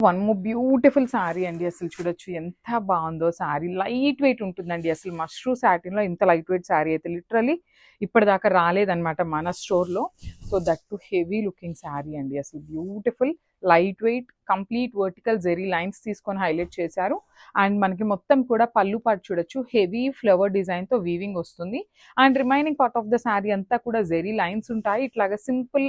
One more beautiful sari అండి. అసలు చూడొచ్చు ఎంత బాగుందో శారీ. లైట్ వెయిట్ ఉంటుందండి. అసలు మష్రూ సాటిన్లో ఇంత లైట్ వెయిట్ శారీ అయితే లిటరలీ ఇప్పటిదాకా రాలేదన్నమాట మన స్టోర్లో. So that to heavy looking sari అండి. అసలు beautiful light weight complete vertical zari lines తీసుకొని హైలైట్ చేశారు. అండ్ మనకి మొత్తం కూడా పళ్ళు పాటు చూడొచ్చు హెవీ ఫ్లవర్ డిజైన్తో వీవింగ్ వస్తుంది. And remaining part of the sari అంతా కూడా జెరీ లైన్స్ ఉంటాయి. ఇట్లాగా సింపుల్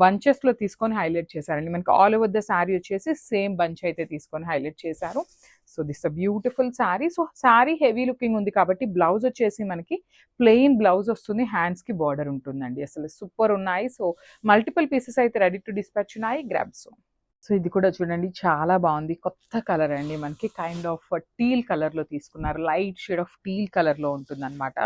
బంచెస్లో తీసుకొని హైలైట్ చేశారండి. మనకి ఆల్ ఓవర్ ద శారీ వచ్చేసి సేమ్ బంచ్ అయితే తీసుకొని హైలైట్ చేశారు. So this a beautiful sari. So sari heavy looking ఉంది కాబట్టి బ్లౌజ్ వచ్చేసి మనకి ప్లెయిన్ బ్లౌజ్ వస్తుంది. హ్యాండ్స్కి బార్డర్ ఉంటుందండి. అసలు సూపర్ ఉన్నాయి. సో మల్టిపుల్ పీసెస్ అయితే రెడీ టు డిస్పాచ్ ఉన్నాయి. గ్రాబ్ సో ఇది కూడా చూడండి చాలా బాగుంది. కొత్త కలర్ అండి. మనకి కైండ్ ఆఫ్ టీల్ కలర్లో తీసుకున్నారు. లైట్ షేడ్ ఆఫ్ టీల్ కలర్లో ఉంటుందన్నమాట.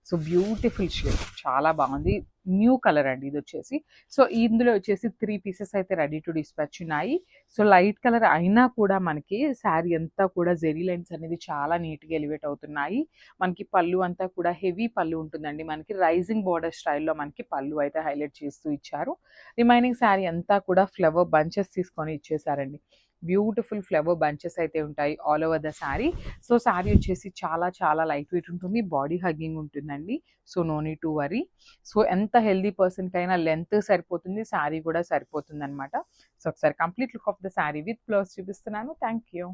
సో బ్యూటిఫుల్ షేడ్ చాలా బాగుంది. న్యూ కలర్ అండి ఇది వచ్చేసి. సో ఇందులో వచ్చేసి 3 పీసెస్ అయితే రెడీ టు డిస్పాచ్ ఉన్నాయి. సో లైట్ కలర్ అయినా కూడా మనకి శారీ అంతా కూడా జెరీ లైన్స్ అనేది చాలా నీట్గా ఎలివేట్ అవుతున్నాయి. మనకి పళ్ళు అంతా కూడా హెవీ పళ్ళు ఉంటుందండి. మనకి రైజింగ్ బోర్డర్ స్టైల్లో మనకి పళ్ళు అయితే హైలైట్ చేస్తూ ఇచ్చారు. రిమైనింగ్ శారీ అంతా కూడా ఫ్లవర్ బంచెస్ తీసుకొని ఇచ్చేసారండి. బ్యూటిఫుల్ ఫ్లవర్ బంచెస్ అయితే ఉంటాయి all over the sari. So sari వచ్చేసి చాలా చాలా లైట్ వెయిట్ ఉంటుంది. బాడీ హగ్గింగ్ ఉంటుందండి. So no need to worry. So ఎంత హెల్దీ పర్సన్కైనా లెంత్ సరిపోతుంది, శారీ కూడా సరిపోతుంది అనమాట. సో ఒకసారి complete look of the sari with blouse చూపిస్తున్నాను. Thank you.